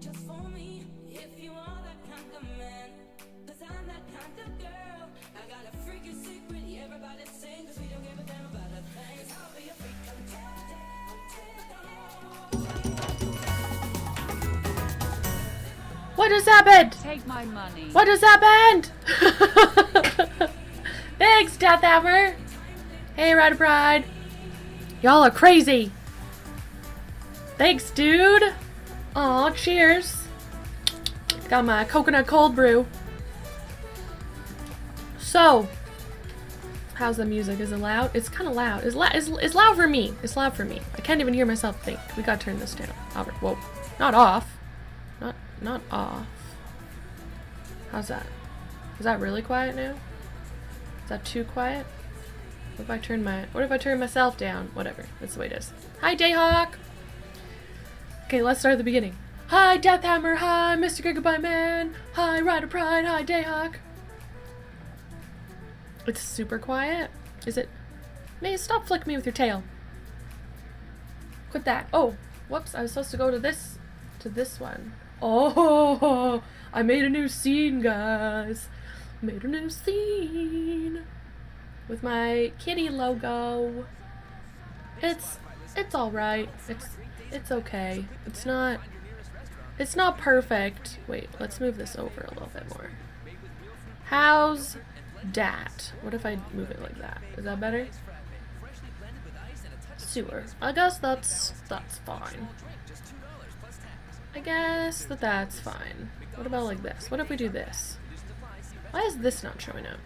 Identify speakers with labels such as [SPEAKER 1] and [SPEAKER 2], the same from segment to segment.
[SPEAKER 1] just for me. If you are that kind of man, 'cause I'm that kind of girl. I got a freaky secret, everybody sing, 'cause we don't give a damn about a thing. 'Cause I'll be a freak
[SPEAKER 2] What just happened?
[SPEAKER 3] Take my money.
[SPEAKER 2] What just happened? Thanks, Deathhammer. Hey, Ride Pride. Y'all are crazy. Thanks, dude. Aw, cheers. Got my coconut cold brew. So, how's the music? Is it loud? It's kind of loud. It's loud for me. It's loud for me. I can't even hear myself think. We gotta turn this down. Whoa, not off. Not off. How's that? Is that really quiet now? Is that too quiet? What if I turn myself down? Whatever. That's the way it is. Hi, Dayhawk. Okay, let's start at the beginning. Hi, Deathhammer. Hi, Mr. Gigabyte Man. Hi, Rider Pride. Hi, Dayhawk. It's super quiet. Is it? May stop flicking me with your tail. Quit that. Oh, whoops. I was supposed to go to this one. Oh, I made a new scene, guys. Made a new scene with my kitty logo. It's all right. It's okay. It's not perfect. Wait, let's move this over a little bit more. How's that? What if I move it like that? Is that better? Sewer. I guess that's fine. I guess that's fine. What about like this? What if we do this? Why is this not showing up?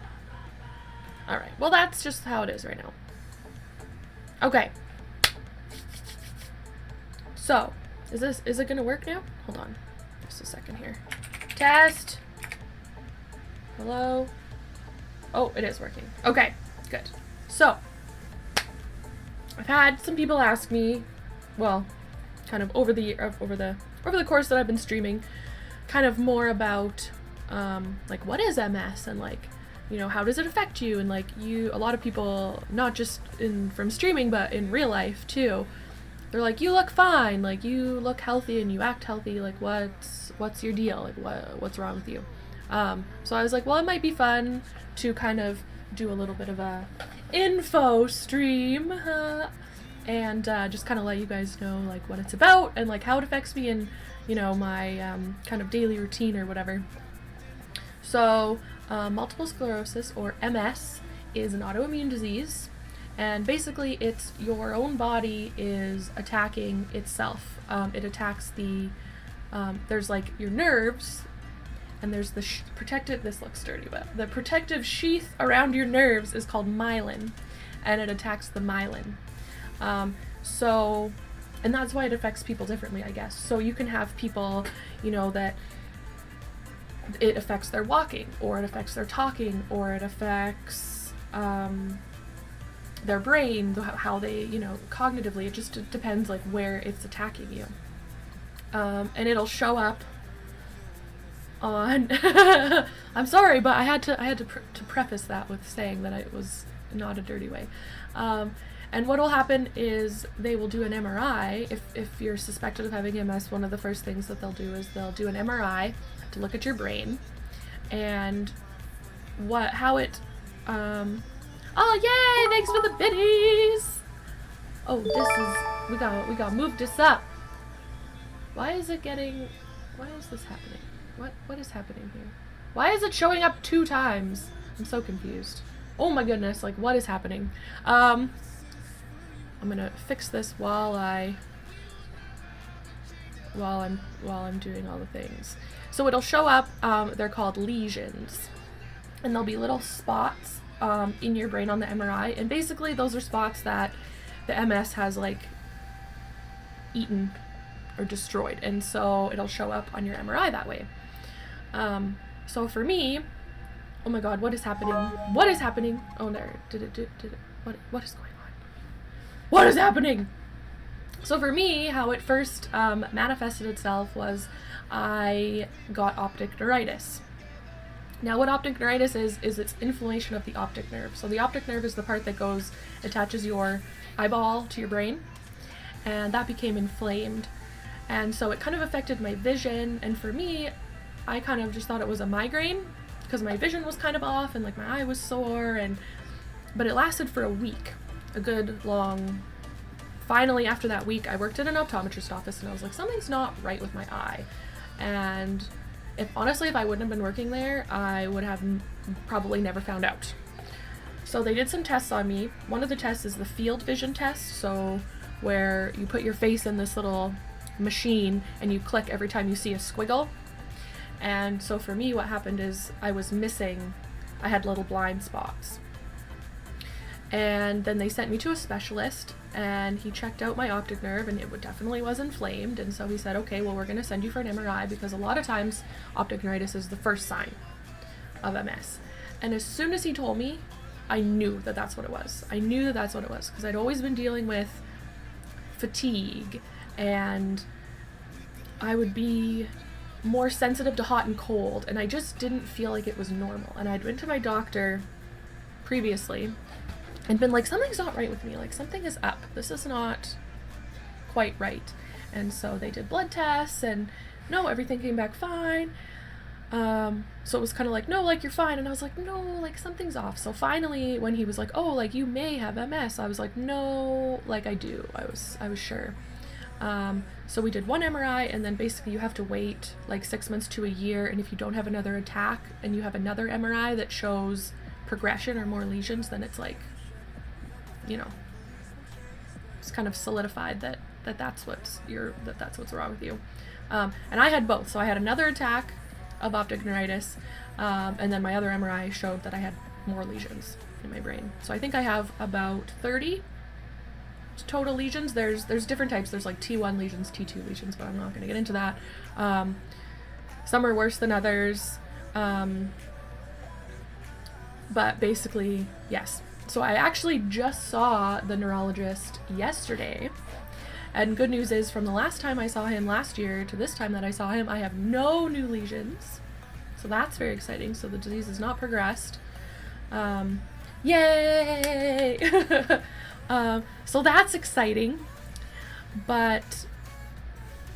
[SPEAKER 2] Alright, well that's just how it is right now. Okay. So, is it gonna work now? Hold on. Just a second here. Test! Hello? Oh, it is working. Okay, good. So, I've had some people ask me, well, kind of over the course that I've been streaming, kind of more about like what is MS and like, you know, how does it affect you, and like a lot of people, not just from streaming but in real life too, they're like, you look fine, like you look healthy and you act healthy, like what's your deal, like what's wrong with you? So I was like, well, it might be fun to kind of do a little bit of a info stream and just kind of let you guys know like what it's about and like how it affects me in, you know, my kind of daily routine or whatever. So multiple sclerosis, or MS, is an autoimmune disease, and basically it's your own body is attacking itself. It attacks there's like your nerves, and there's the protective, this looks dirty, but the protective sheath around your nerves is called myelin, and it attacks the myelin. And that's why it affects people differently, I guess. So you can have people, you know, that it affects their walking, or it affects their talking, or it affects their brain, how they, you know, cognitively. It just depends like where it's attacking you. And it'll show up on I'm sorry, but I had to preface that with saying that it was not a dirty way. And what will happen is they will do an MRI. If you're suspected of having MS, one of the first things that they'll do is they'll do an MRI to look at your brain and oh yay, thanks for the biddies. Oh, we got moved this up. Why is this happening? What is happening here? Why is it showing up 2 times? I'm so confused. Oh my goodness, like what is happening? I'm gonna fix this while I'm doing all the things. So it'll show up, they're called lesions, and there'll be little spots in your brain on the MRI, and basically those are spots that the MS has like eaten or destroyed, and so it'll show up on your MRI that way. So for me, oh my god, what is happening? What is happening? Oh, there, did it, what is going on? What is happening? So for me, how it first manifested itself was I got optic neuritis. Now what optic neuritis is it's inflammation of the optic nerve. So the optic nerve is the part that attaches your eyeball to your brain, and that became inflamed. And so it kind of affected my vision. And for me, I kind of just thought it was a migraine because my vision was kind of off and like my eye was sore. But it lasted for a week, a good long. Finally, after that week, I worked at an optometrist office and I was like, something's not right with my eye. And if I wouldn't have been working there, I would have probably never found out. So they did some tests on me. One of the tests is the field vision test, so where you put your face in this little machine and you click every time you see a squiggle. And so for me, what happened is I had little blind spots. And then they sent me to a specialist and he checked out my optic nerve and it definitely was inflamed. And so he said, okay, well, we're going to send you for an MRI because a lot of times optic neuritis is the first sign of MS. And as soon as he told me, I knew that that's what it was. I knew that that's what it was because I'd always been dealing with fatigue and I would be more sensitive to hot and cold and I just didn't feel like it was normal. And I'd went to my doctor previously and been like, something's not right with me, like something is up, this is not quite right. And so they did blood tests and no, everything came back fine. So it was kind of like, no, like you're fine. And I was like, no, like something's off. So finally when he was like, oh, like you may have MS, I was like, no, like I do. I was sure. So we did one MRI and then basically you have to wait like 6 months to a year. And if you don't have another attack and you have another MRI that shows progression or more lesions, then it's like, it's kind of solidified that's what's wrong with you. And I had both. So I had another attack of optic neuritis, and then my other MRI showed that I had more lesions in my brain. So I think I have about 30 total lesions. There's different types. There's like T1 lesions, T2 lesions, but I'm not going to get into that. Some are worse than others. But basically, yes. So I actually just saw the neurologist yesterday. And good news is from the last time I saw him last year to this time that I saw him, I have no new lesions. So that's very exciting. So the disease has not progressed. Yay! So that's exciting. But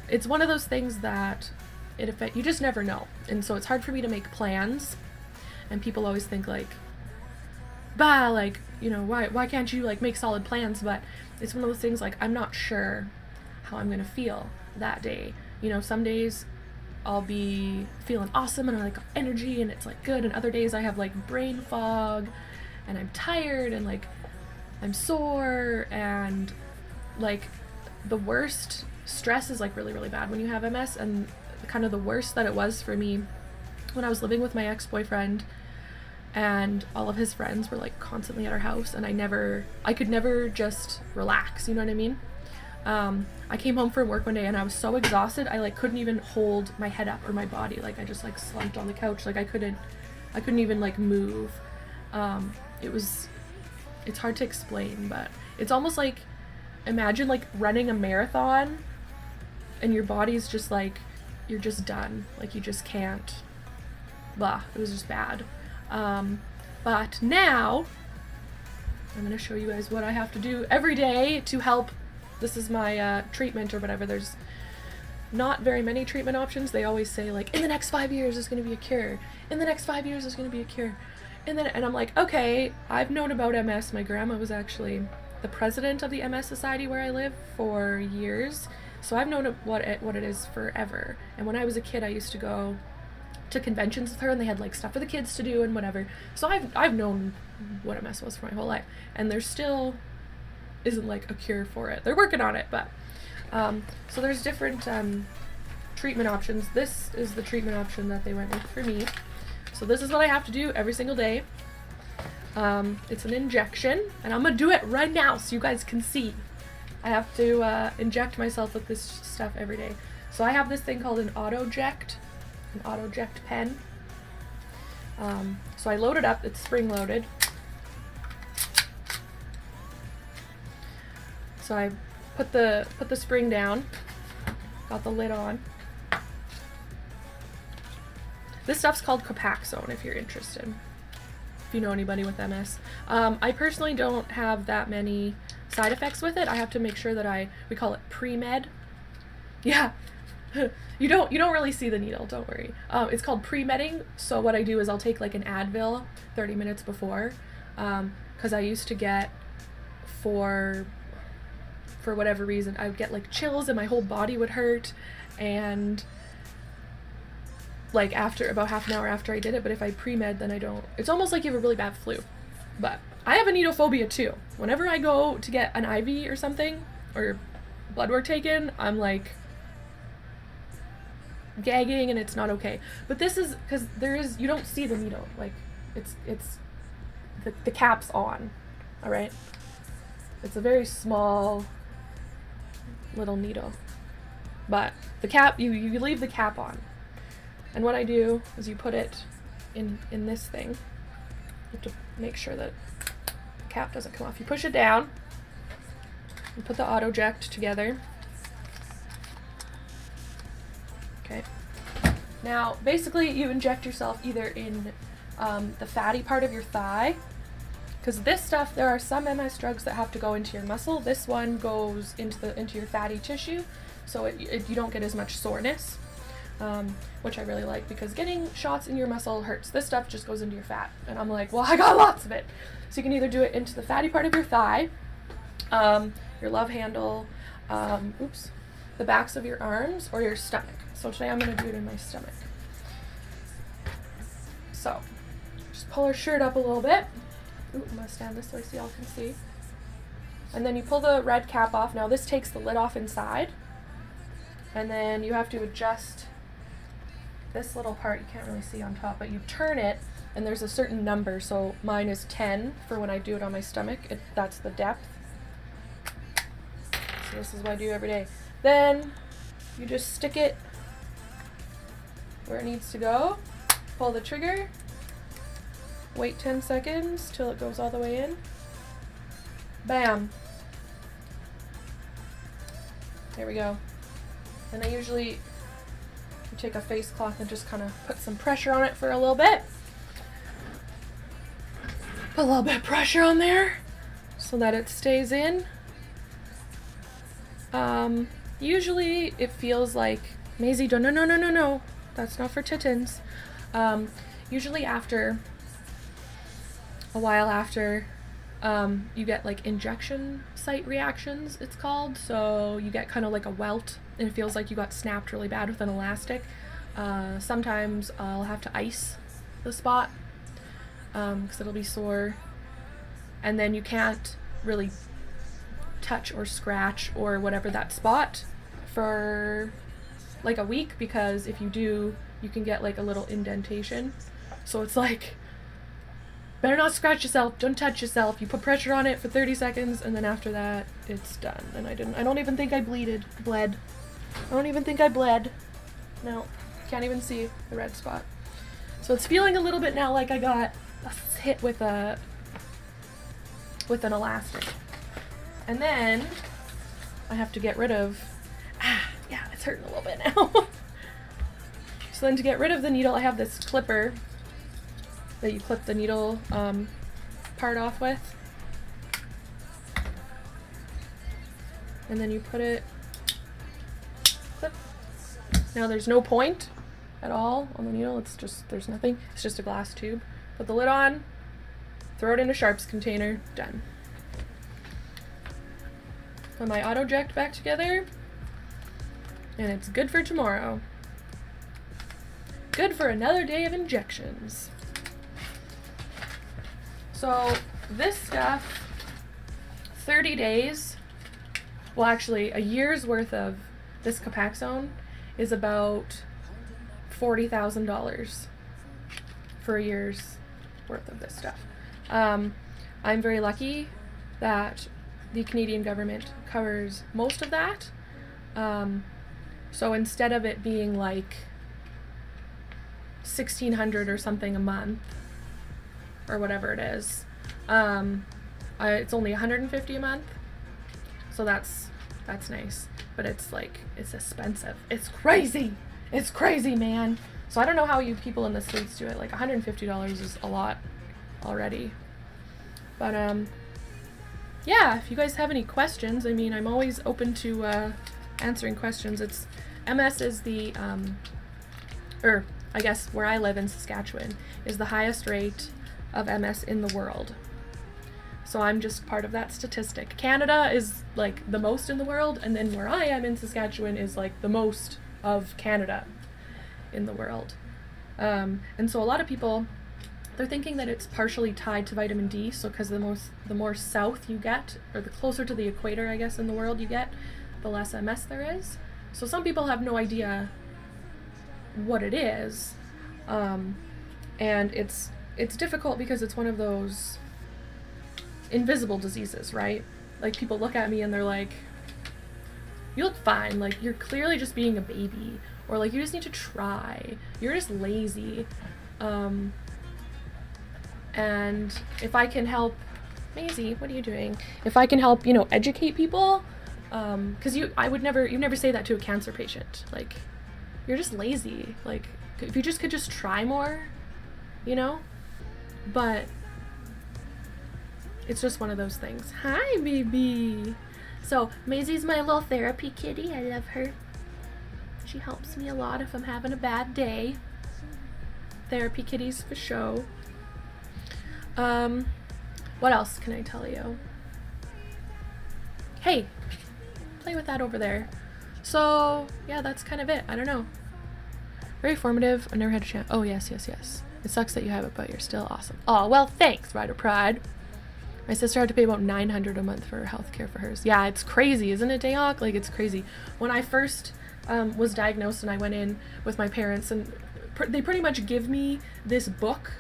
[SPEAKER 2] it's one of those things that you just never know. And so it's hard for me to make plans. And people always think like, why can't you like make solid plans? But it's one of those things like I'm not sure how I'm gonna feel that day. Some days I'll be feeling awesome and I like energy and it's like good, and other days I have like brain fog and I'm tired and like I'm sore, and like the worst stress is like really, really bad when you have MS. And kind of the worst that it was for me when I was living with my ex-boyfriend and all of his friends were like constantly at our house and I could never just relax, you know what I mean? I came home from work one day and I was so exhausted I like couldn't even hold my head up or my body. Like I just like slumped on the couch. Like I couldn't even like move. It's hard to explain, but it's almost like, imagine like running a marathon and your body's just like, you're just done. Like you just can't. Blah, it was just bad. But now I'm gonna show you guys what I have to do every day to help. This is my treatment or whatever. There's not very many treatment options. They always say like, in the next 5 years there's gonna be a cure. In the next 5 years there's gonna be a cure. And I'm like, okay, I've known about MS. My grandma was actually the president of the MS Society where I live for years. So I've known what it is forever. And when I was a kid, I used to go to conventions with her and they had like stuff for the kids to do and whatever. So I've known what MS was for my whole life. And there still isn't like a cure for it. They're working on it, but so there's different treatment options. This is the treatment option that they went with for me. So this is what I have to do every single day. It's an injection, and I'm gonna do it right now so you guys can see. I have to inject myself with this stuff every day. So I have this thing called an auto-ject pen. So I load it up, it's spring-loaded. So I put the spring down, got the lid on. This stuff's called Copaxone if you're interested, if you know anybody with MS. I personally don't have that many side effects with it. I have to make sure that we call it pre-med. Yeah. You don't really see the needle, don't worry. It's called pre-medding. So what I do is I'll take like an Advil 30 minutes before, because I used to get, for whatever reason, I would get like chills and my whole body would hurt, and like after about half an hour after I did it. But if I pre-med, then I don't. It's almost like you have a really bad flu. But I have a needle phobia too. Whenever I go to get an IV or something, or blood work taken, I'm like gagging and it's not okay. But this is because you don't see the needle, like it's the cap's on. All right, it's a very small little needle, but the cap, you leave the cap on, and what I do is you put it in this thing. You have to make sure that the cap doesn't come off. You push it down, you put the auto-ject together. Okay. Now, basically, you inject yourself either in the fatty part of your thigh, because this stuff, there are some MS drugs that have to go into your muscle. This one goes into your fatty tissue, so you don't get as much soreness, which I really like, because getting shots in your muscle hurts. This stuff just goes into your fat, and I'm like, well, I got lots of it. So you can either do it into the fatty part of your thigh, your love handle, the backs of your arms, or your stomach. So today I'm going to do it in my stomach. So, just pull her shirt up a little bit. Ooh, I'm going to stand this way so y'all can see. And then you pull the red cap off. Now this takes the lid off inside. And then you have to adjust this little part. You can't really see on top, but you turn it, and there's a certain number. So mine is 10 for when I do it on my stomach. That's the depth. So this is what I do every day. Then you just stick it where it needs to go, pull the trigger, wait 10 seconds till it goes all the way in. Bam. There we go. And I usually take a face cloth and just kind of put some pressure on it for a little bit. Put a little bit of pressure on there so that it stays in. Usually it feels like, Maisie, no, that's not for tittins. Usually after a while after, you get like injection site reactions, it's called. So you get kind of like a welt, and it feels like you got snapped really bad with an elastic. Sometimes I'll have to ice the spot, because it'll be sore, and then you can't really touch or scratch or whatever that spot for like a week, because if you do, you can get like a little indentation. So it's like, better not scratch yourself, don't touch yourself. You put pressure on it for 30 seconds, and then after that it's done. And I don't even think I bled. I don't even think I bled. No, can't even see the red spot. So it's feeling a little bit now like I got hit with an elastic. And then I have to get rid of, yeah, it's hurting a little bit now. So then to get rid of the needle, I have this clipper that you clip the needle part off with. And then you put it, clip. Now there's no point at all on the needle, it's just, there's nothing. It's just a glass tube. Put the lid on, throw it in a sharps container, done. Put my auto-ject back together, and it's good for tomorrow. Good for another day of injections. So this stuff, 30 days, well actually a year's worth of this Copaxone is about $40,000 for a year's worth of this stuff. I'm very lucky that the Canadian government covers most of that. So instead of it being like $1,600 or something a month, or whatever it is, it's only $150 a month. So that's nice. But it's like, it's expensive. It's crazy. It's crazy, man. So I don't know how you people in the States do it. Like $150 is a lot already. But yeah, if you guys have any questions, I mean, I'm always open to answering questions. It's MS is the or I guess where I live in Saskatchewan is the highest rate of MS in the world. So I'm just part of that statistic. Canada is like the most in the world, and then where I am in Saskatchewan is like the most of Canada in the world. And so a lot of people, they're thinking that it's partially tied to vitamin D. So because the more south you get, or the closer to the equator, I guess, in the world you get, the less MS there is. So some people have no idea what it is, and it's difficult because it's one of those invisible diseases, right? Like, people look at me and they're like, you look fine, like you're clearly just being a baby, or like you just need to try, you're just lazy. And if I can help, Maisie, what are you doing? If I can help, educate people, because you never say that to a cancer patient, like, you're just lazy, like, if you just could just try more, but it's just one of those things. Hi, baby. So Maisie's my little therapy kitty. I love her. She helps me a lot if I'm having a bad day. Therapy kitties for show. What else can I tell you? Hey, play with that over there. So yeah, that's kind of it. I don't know. Very formative. I never had a chance. Oh yes. It sucks that you have it, but you're still awesome. Oh well, thanks, Rider Pride. My sister had to pay about $900 a month for healthcare for hers. Yeah, it's crazy, isn't it, Dayok? Like, it's crazy. When I first was diagnosed and I went in with my parents, and they pretty much give me this book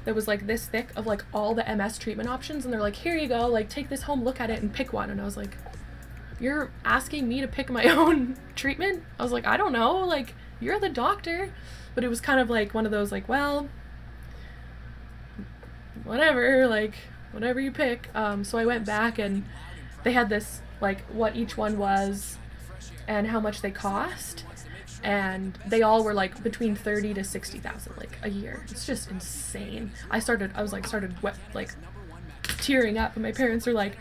[SPEAKER 2] that was like this thick of like all the MS treatment options, and they're like, here you go, like take this home, look at it, and pick one. And I was like, you're asking me to pick my own treatment? I was like, I don't know, like, you're the doctor. But it was kind of like one of those, like, well, whatever, like, whatever you pick. So I went back and they had this, like, what each one was and how much they cost, and they all were like between 30 to 60,000 like a year. It's just insane. I started tearing up, and my parents are like,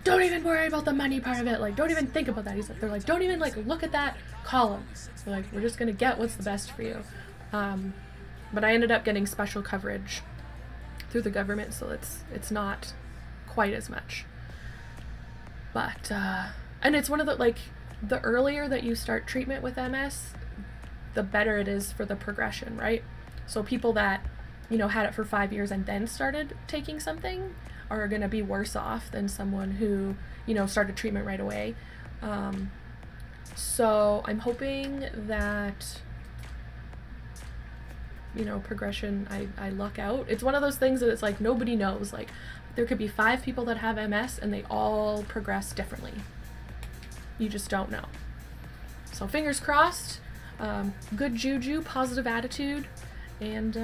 [SPEAKER 2] don't even worry about the money part of it, like, don't even think about that. They're like, don't even like look at that column. They're like, we're just gonna get what's the best for you. But I ended up getting special coverage through the government, so it's not quite as much. But and it's one of the, like, the earlier that you start treatment with MS, the better it is for the progression, right? So people that, had it for 5 years and then started taking something are going to be worse off than someone who, started treatment right away. So I'm hoping that, progression, I luck out. It's one of those things that it's like nobody knows. Like, there could be 5 people that have MS and they all progress differently. You just don't know. So fingers crossed, good juju, positive attitude, and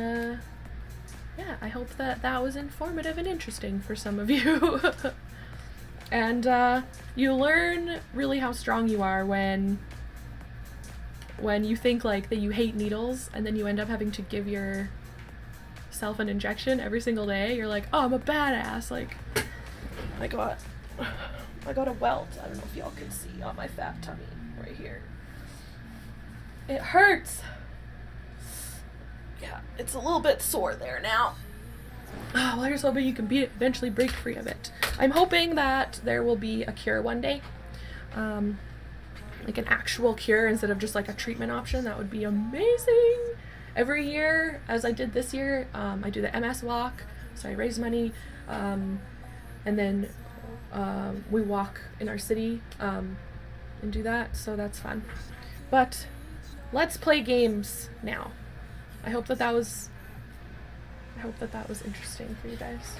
[SPEAKER 2] yeah, I hope that was informative and interesting for some of you. And you learn really how strong you are when you think like that you hate needles, and then you end up having to give yourself an injection every single day. You're like, oh, I'm a badass. Like, I got a welt. I don't know if y'all can see on my fat tummy right here. It hurts. Yeah, it's a little bit sore there now. Oh, well, here's hoping you can beat it, eventually break free of it. I'm hoping that there will be a cure one day. Like an actual cure instead of just like a treatment option. That would be amazing. Every year, as I did this year, I do the MS walk. So I raise money, and then we walk in our city and do that. So that's fun. But let's play games now. I hope that was interesting for you guys.